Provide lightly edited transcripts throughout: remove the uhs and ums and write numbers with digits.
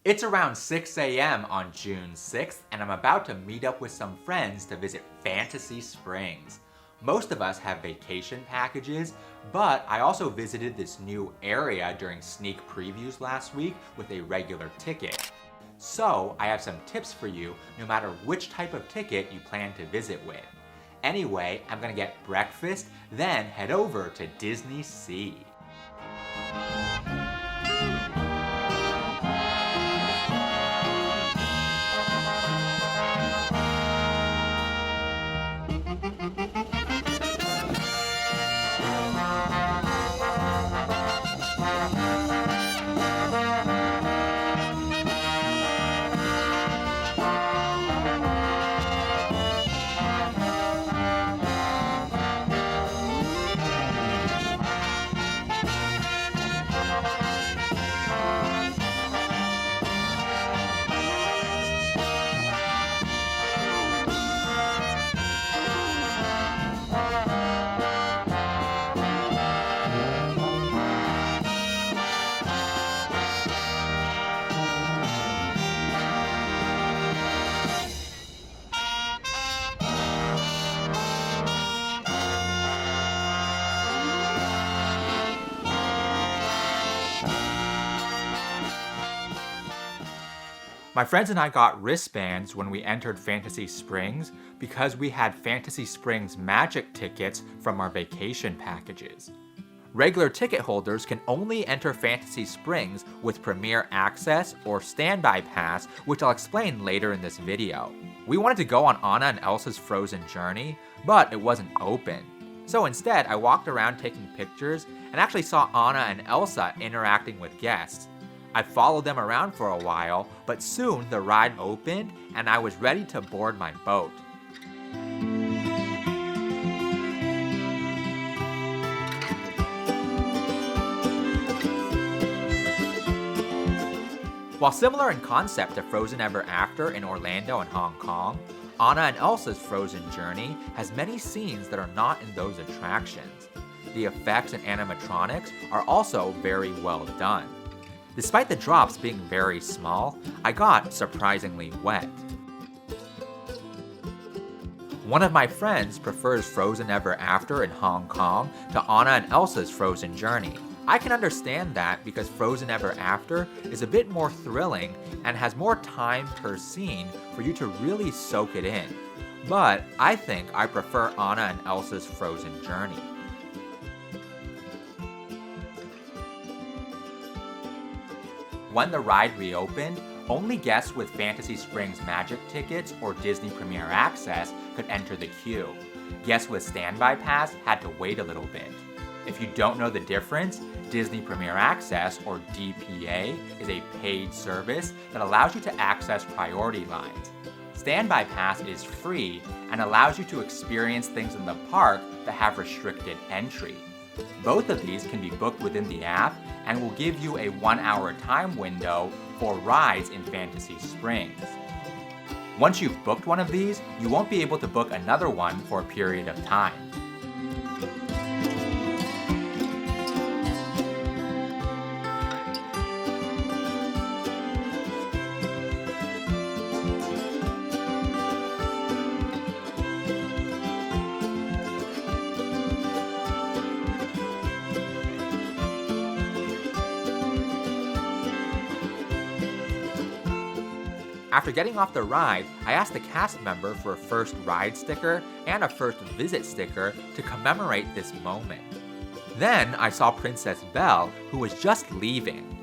It's around 6 a.m. on June 6th, and I'm about to meet up with some friends to visit Fantasy Springs. Most of us have vacation packages, but I also visited this new area during sneak previews last week with a regular ticket. So I have some tips for you no matter which type of ticket you plan to visit with. Anyway, I'm gonna get breakfast, then head over to DisneySea. My friends and I got wristbands when we entered Fantasy Springs because we had Fantasy Springs magic tickets from our vacation packages. Regular ticket holders can only enter Fantasy Springs with Premier Access or Standby Pass, which I'll explain later in this video. We wanted to go on Anna and Elsa's Frozen journey, but it wasn't open. So instead, I walked around taking pictures and actually saw Anna and Elsa interacting with guests. I followed them around for a while, but soon the ride opened and I was ready to board my boat. While similar in concept to Frozen Ever After in Orlando and Hong Kong, Anna and Elsa's Frozen journey has many scenes that are not in those attractions. The effects and animatronics are also very well done. Despite the drops being very small, I got surprisingly wet. One of my friends prefers Frozen Ever After in Hong Kong to Anna and Elsa's Frozen journey. I can understand that because Frozen Ever After is a bit more thrilling and has more time per scene for you to really soak it in. But I think I prefer Anna and Elsa's Frozen journey. When the ride reopened, only guests with Fantasy Springs Magic tickets or Disney Premier Access could enter the queue. Guests with Standby Pass had to wait a little bit. If you don't know the difference, Disney Premier Access, or DPA, is a paid service that allows you to access priority lines. Standby Pass is free and allows you to experience things in the park that have restricted entry. Both of these can be booked within the app and will give you a 1-hour time window for rides in Fantasy Springs. Once you've booked one of these, you won't be able to book another one for a period of time. After getting off the ride, I asked the cast member for a first ride sticker and a first visit sticker to commemorate this moment. Then I saw Princess Belle, who was just leaving.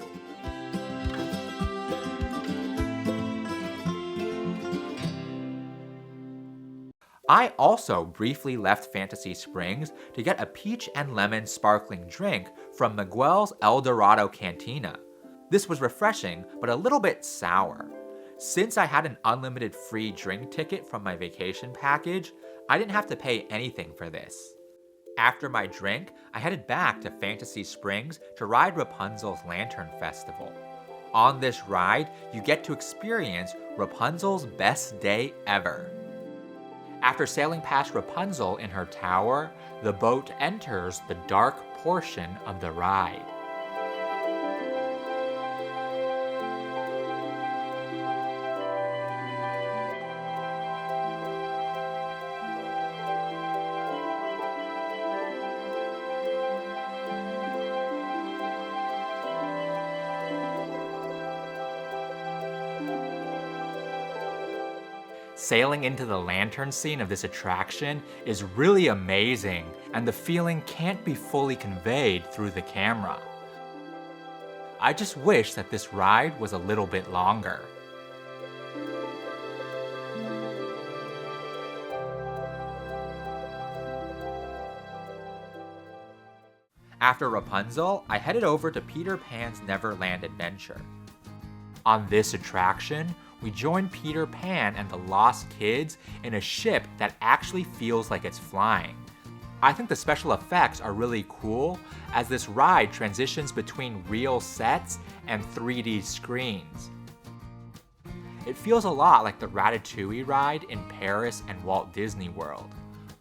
I also briefly left Fantasy Springs to get a peach and lemon sparkling drink from Miguel's El Dorado Cantina. This was refreshing, but a little bit sour. Since I had an unlimited free drink ticket from my vacation package, I didn't have to pay anything for this. After my drink, I headed back to Fantasy Springs to ride Rapunzel's Lantern Festival. On this ride, you get to experience Rapunzel's best day ever. After sailing past Rapunzel in her tower, the boat enters the dark portion of the ride. Sailing into the lantern scene of this attraction is really amazing, and the feeling can't be fully conveyed through the camera. I just wish that this ride was a little bit longer. After Rapunzel, I headed over to Peter Pan's Neverland Adventure. On this attraction, we join Peter Pan and the Lost Kids in a ship that actually feels like it's flying. I think the special effects are really cool as this ride transitions between real sets and 3D screens. It feels a lot like the Ratatouille ride in Paris and Walt Disney World.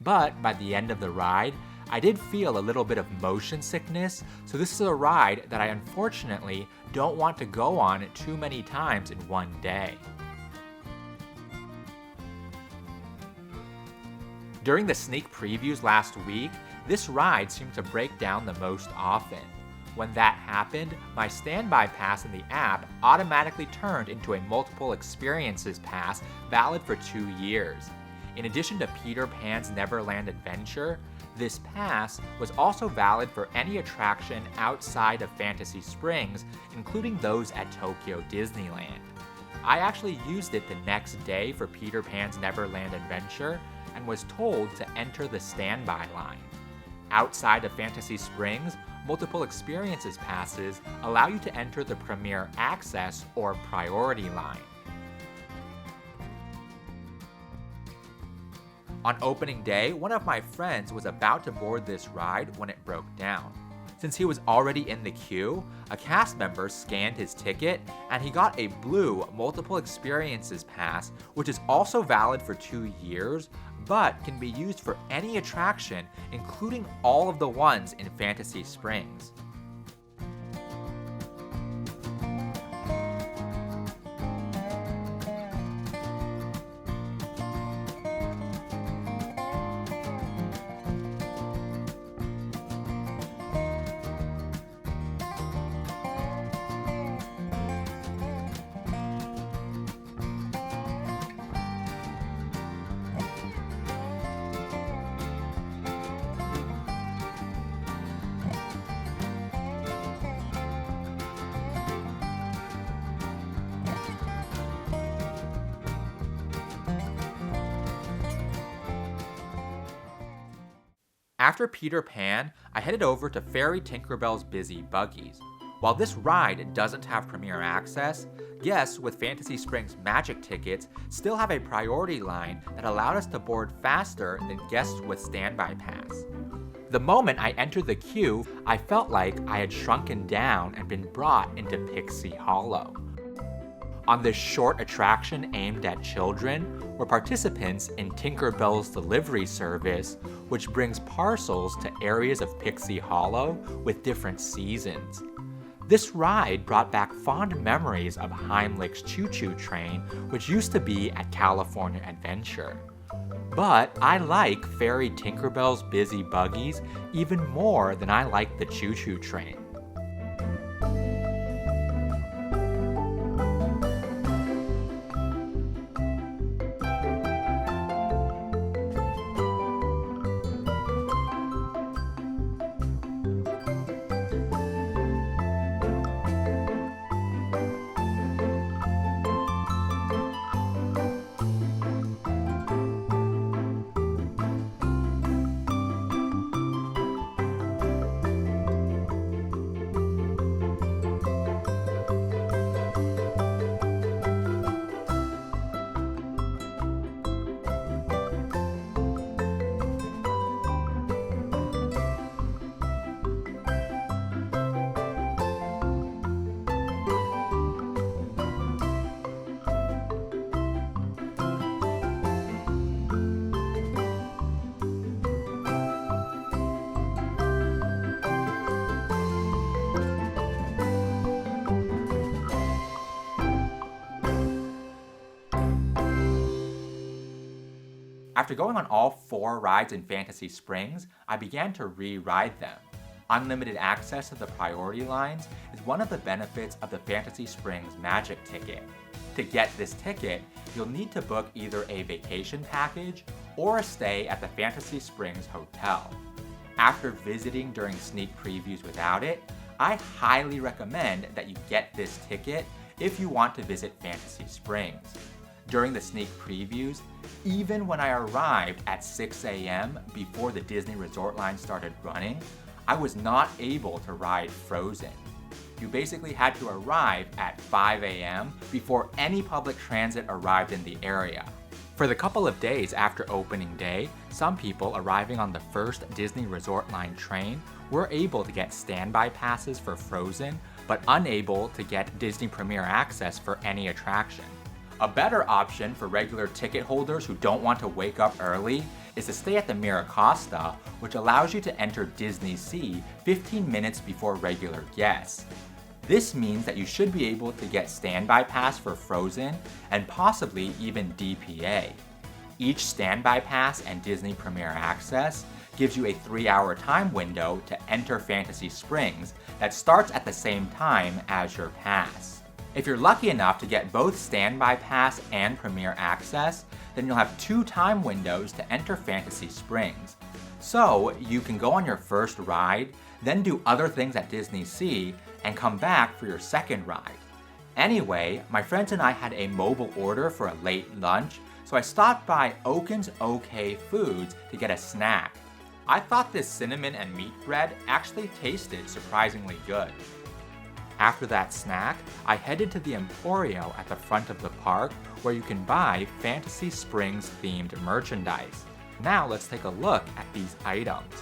But by the end of the ride, I did feel a little bit of motion sickness, so this is a ride that I unfortunately don't want to go on too many times in one day. During the sneak previews last week, this ride seemed to break down the most often. When that happened, my standby pass in the app automatically turned into a multiple experiences pass valid for 2 years. In addition to Peter Pan's Neverland Adventure, this pass was also valid for any attraction outside of Fantasy Springs, including those at Tokyo Disneyland. I actually used it the next day for Peter Pan's Neverland Adventure and was told to enter the standby line. Outside of Fantasy Springs, multiple experiences passes allow you to enter the Premier Access or Priority line. On opening day, one of my friends was about to board this ride when it broke down. Since he was already in the queue, a cast member scanned his ticket and he got a blue multiple experiences pass, which is also valid for 2 years, but can be used for any attraction, including all of the ones in Fantasy Springs. After Peter Pan, I headed over to Fairy Tinkerbell's Busy Buggies. While this ride doesn't have Premier Access, guests with Fantasy Springs Magic tickets still have a priority line that allowed us to board faster than guests with Standby Pass. The moment I entered the queue, I felt like I had shrunken down and been brought into Pixie Hollow. On this short attraction aimed at children were participants in Tinkerbell's delivery service, which brings parcels to areas of Pixie Hollow with different seasons. This ride brought back fond memories of Heimlich's Choo Choo Train, which used to be at California Adventure. But I like Fairy Tinkerbell's Busy Buggies even more than I like the Choo Choo Train. After going on all 4 rides in Fantasy Springs, I began to re-ride them. Unlimited access to the priority lines is one of the benefits of the Fantasy Springs Magic ticket. To get this ticket, you'll need to book either a vacation package or a stay at the Fantasy Springs Hotel. After visiting during sneak previews without it, I highly recommend that you get this ticket if you want to visit Fantasy Springs. During the sneak previews, even when I arrived at 6 a.m. before the Disney Resort line started running, I was not able to ride Frozen. You basically had to arrive at 5 a.m. before any public transit arrived in the area. For the couple of days after opening day, some people arriving on the first Disney Resort line train were able to get standby passes for Frozen, but unable to get Disney Premier access for any attraction. A better option for regular ticket holders who don't want to wake up early is to stay at the Miracosta, which allows you to enter DisneySea 15 minutes before regular guests. This means that you should be able to get standby pass for Frozen and possibly even DPA. Each standby pass and Disney Premier access gives you a 3-hour time window to enter Fantasy Springs that starts at the same time as your pass. If you're lucky enough to get both standby pass and Premier access, then you'll have 2 time windows to enter Fantasy Springs. So you can go on your first ride, then do other things at DisneySea, and come back for your second ride. Anyway, my friends and I had a mobile order for a late lunch, so I stopped by Oaken's OK Foods to get a snack. I thought this cinnamon and meat bread actually tasted surprisingly good. After that snack, I headed to the Emporio at the front of the park where you can buy Fantasy Springs themed merchandise. Now let's take a look at these items.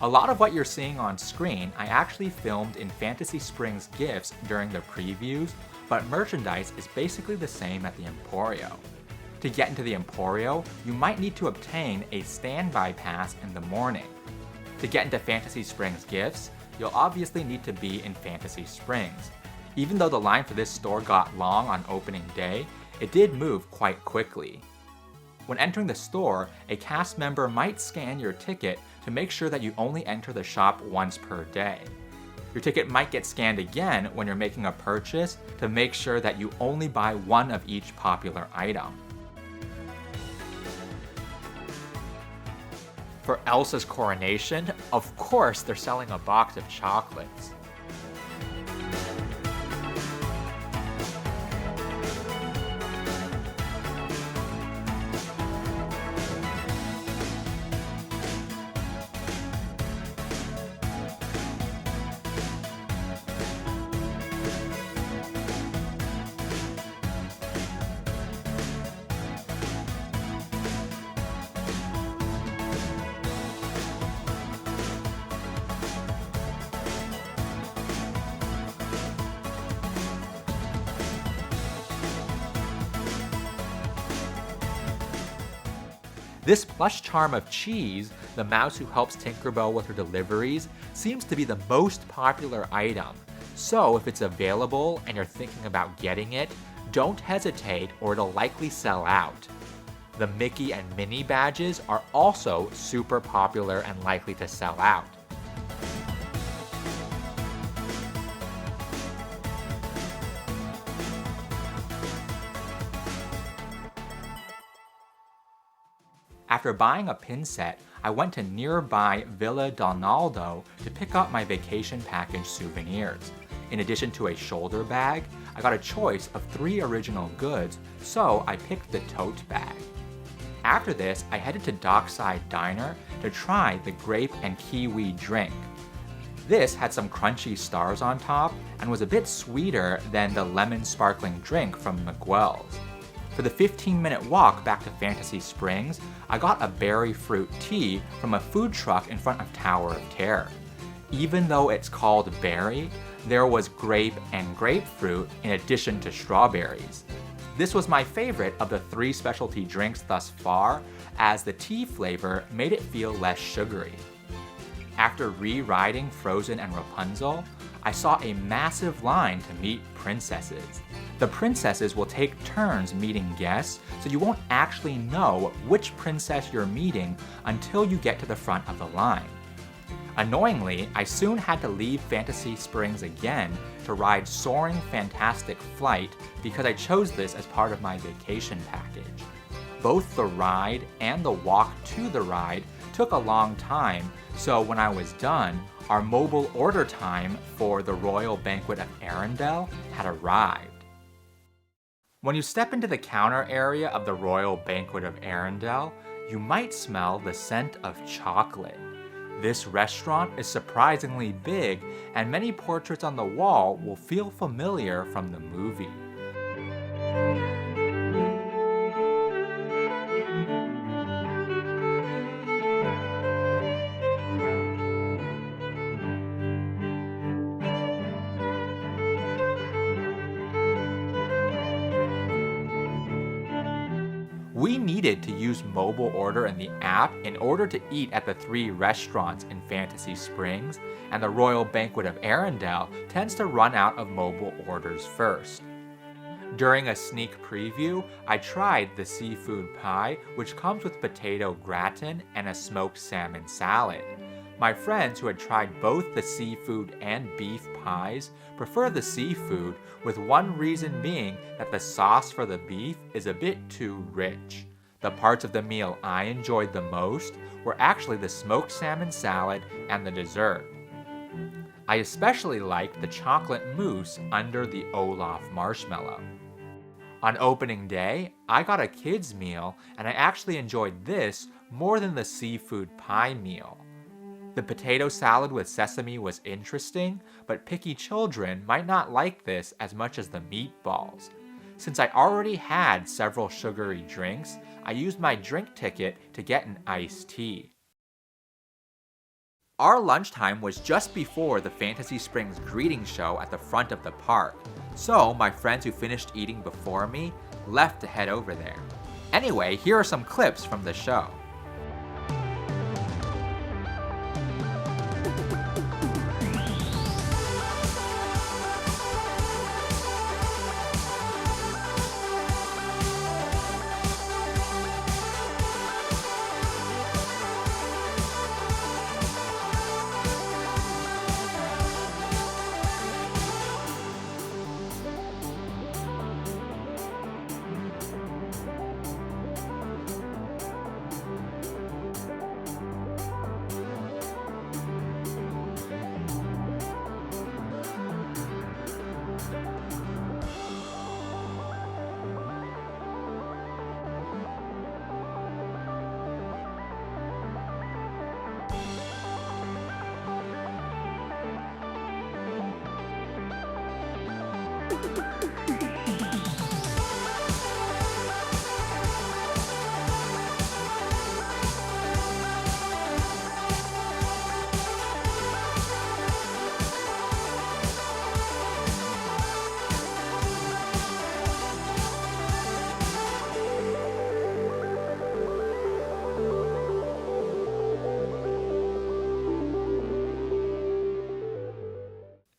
A lot of what you're seeing on screen I actually filmed in Fantasy Springs gifts during the previews, but merchandise is basically the same at the Emporio. To get into the Emporio, you might need to obtain a standby pass in the morning. To get into Fantasy Springs gifts, you'll obviously need to be in Fantasy Springs. Even though the line for this store got long on opening day, it did move quite quickly. When entering the store, a cast member might scan your ticket to make sure that you only enter the shop once per day. Your ticket might get scanned again when you're making a purchase to make sure that you only buy one of each popular item. For Elsa's coronation, of course they're selling a box of chocolates. This plush charm of Cheese, the mouse who helps Tinkerbell with her deliveries, seems to be the most popular item. So if it's available and you're thinking about getting it, don't hesitate or it'll likely sell out. The Mickey and Minnie badges are also super popular and likely to sell out. After buying a pin set, I went to nearby Villa Donaldo to pick up my vacation package souvenirs. In addition to a shoulder bag, I got a choice of 3 original goods, so I picked the tote bag. After this, I headed to Dockside Diner to try the grape and kiwi drink. This had some crunchy stars on top and was a bit sweeter than the lemon sparkling drink from Miguel's. For the 15-minute walk back to Fantasy Springs, I got a berry fruit tea from a food truck in front of Tower of Terror. Even though it's called berry, there was grape and grapefruit in addition to strawberries. This was my favorite of the 3 specialty drinks thus far, as the tea flavor made it feel less sugary. After re-riding Frozen and Rapunzel, I saw a massive line to meet princesses. The princesses will take turns meeting guests, so you won't actually know which princess you're meeting until you get to the front of the line. Annoyingly, I soon had to leave Fantasy Springs again to ride Soaring Fantastic Flight because I chose this as part of my vacation package. Both the ride and the walk to the ride took a long time, so when I was done, our mobile order time for the Royal Banquet of Arendelle had arrived. When you step into the counter area of the Royal Banquet of Arendelle, you might smell the scent of chocolate. This restaurant is surprisingly big, and many portraits on the wall will feel familiar from the movie. We needed to use mobile order in the app in order to eat at the 3 restaurants in Fantasy Springs, and the Royal Banquet of Arendelle tends to run out of mobile orders first. During a sneak preview, I tried the seafood pie, which comes with potato gratin and a smoked salmon salad. My friends who had tried both the seafood and beef pies prefer the seafood, with one reason being that the sauce for the beef is a bit too rich. The parts of the meal I enjoyed the most were actually the smoked salmon salad and the dessert. I especially liked the chocolate mousse under the Olaf marshmallow. On opening day, I got a kids meal, and I actually enjoyed this more than the seafood pie meal. The potato salad with sesame was interesting, but picky children might not like this as much as the meatballs. Since I already had several sugary drinks, I used my drink ticket to get an iced tea. Our lunchtime was just before the Fantasy Springs greeting show at the front of the park, so my friends who finished eating before me left to head over there. Anyway, here are some clips from the show.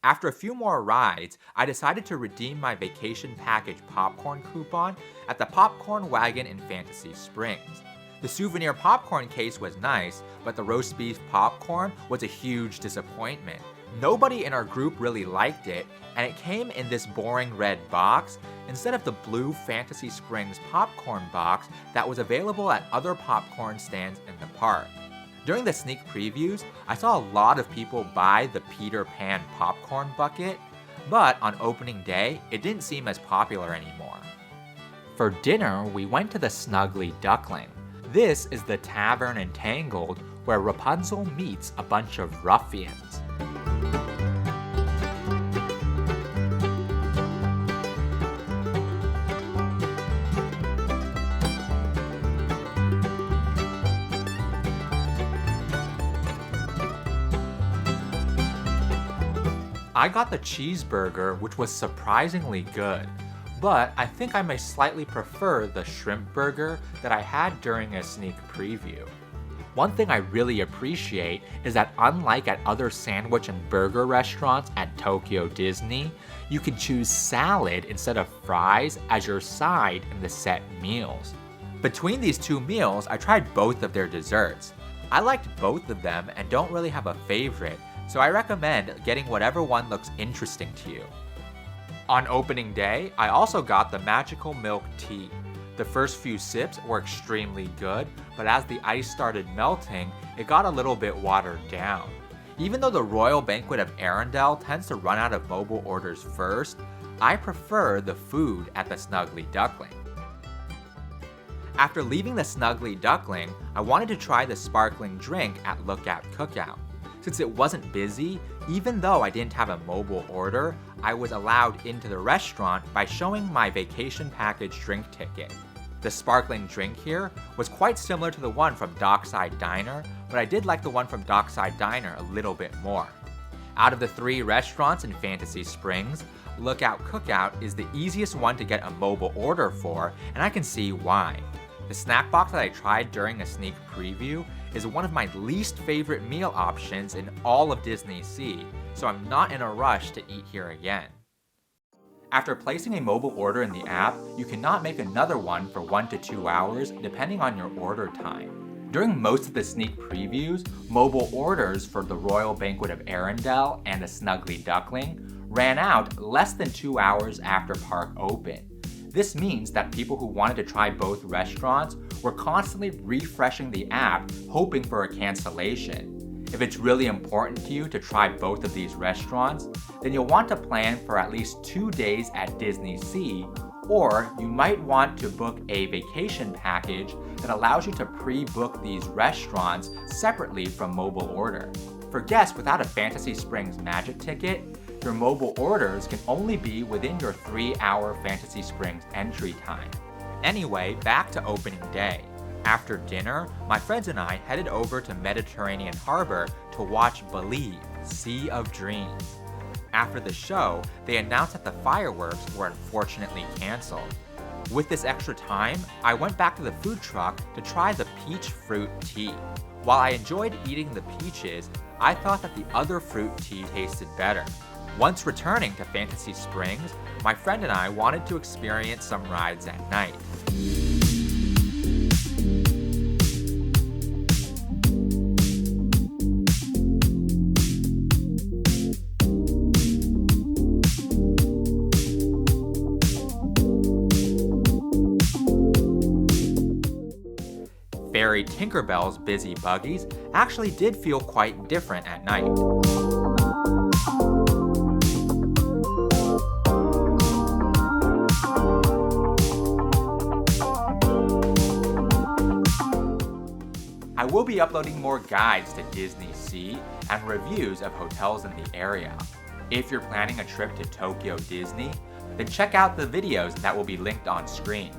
After a few more rides, I decided to redeem my vacation package popcorn coupon at the Popcorn Wagon in Fantasy Springs. The souvenir popcorn case was nice, but the roast beef popcorn was a huge disappointment. Nobody in our group really liked it, and it came in this boring red box instead of the blue Fantasy Springs popcorn box that was available at other popcorn stands in the park. During the sneak previews, I saw a lot of people buy the Peter Pan popcorn bucket, but on opening day, it didn't seem as popular anymore. For dinner, we went to the Snuggly Duckling. This is the tavern in Tangled where Rapunzel meets a bunch of ruffians. I got the cheeseburger, which was surprisingly good, but I think I may slightly prefer the shrimp burger that I had during a sneak preview. One thing I really appreciate is that unlike at other sandwich and burger restaurants at Tokyo Disney, you can choose salad instead of fries as your side in the set meals. Between these two meals, I tried both of their desserts. I liked both of them and don't really have a favorite, so I recommend getting whatever one looks interesting to you. On opening day, I also got the magical milk tea. The first few sips were extremely good, but as the ice started melting, it got a little bit watered down. Even though the Royal Banquet of Arendelle tends to run out of mobile orders first, I prefer the food at the Snuggly Duckling. After leaving the Snuggly Duckling, I wanted to try the sparkling drink at Cookout. Since it wasn't busy, even though I didn't have a mobile order, I was allowed into the restaurant by showing my vacation package drink ticket. The sparkling drink here was quite similar to the one from Dockside Diner, but I did like the one from Dockside Diner a little bit more. Out of the 3 restaurants in Fantasy Springs, Cookout is the easiest one to get a mobile order for, and I can see why. The snack box that I tried during a sneak preview is one of my least favorite meal options in all of DisneySea, so I'm not in a rush to eat here again. After placing a mobile order in the app, you cannot make another one for 1 to 2 hours depending on your order time. During most of the sneak previews, mobile orders for the Royal Banquet of Arendelle and the Snuggly Duckling ran out less than 2 hours after park open. This means that people who wanted to try both restaurants were constantly refreshing the app hoping for a cancellation. If it's really important to you to try both of these restaurants, then you'll want to plan for at least 2 days at DisneySea, or you might want to book a vacation package that allows you to pre-book these restaurants separately from mobile order. For guests without a Fantasy Springs Magic ticket, your mobile orders can only be within your 3-hour Fantasy Springs entry time. Anyway, back to opening day. After dinner, my friends and I headed over to Mediterranean Harbor to watch Believe, Sea of Dreams. After the show, they announced that the fireworks were unfortunately canceled. With this extra time, I went back to the food truck to try the peach fruit tea. While I enjoyed eating the peaches, I thought that the other fruit tea tasted better. Once returning to Fantasy Springs, my friend and I wanted to experience some rides at night. Fairy Tinkerbell's busy Buggies actually did feel quite different at night. I will be uploading more guides to DisneySea and reviews of hotels in the area. If you're planning a trip to Tokyo Disney, then check out the videos that will be linked on screen.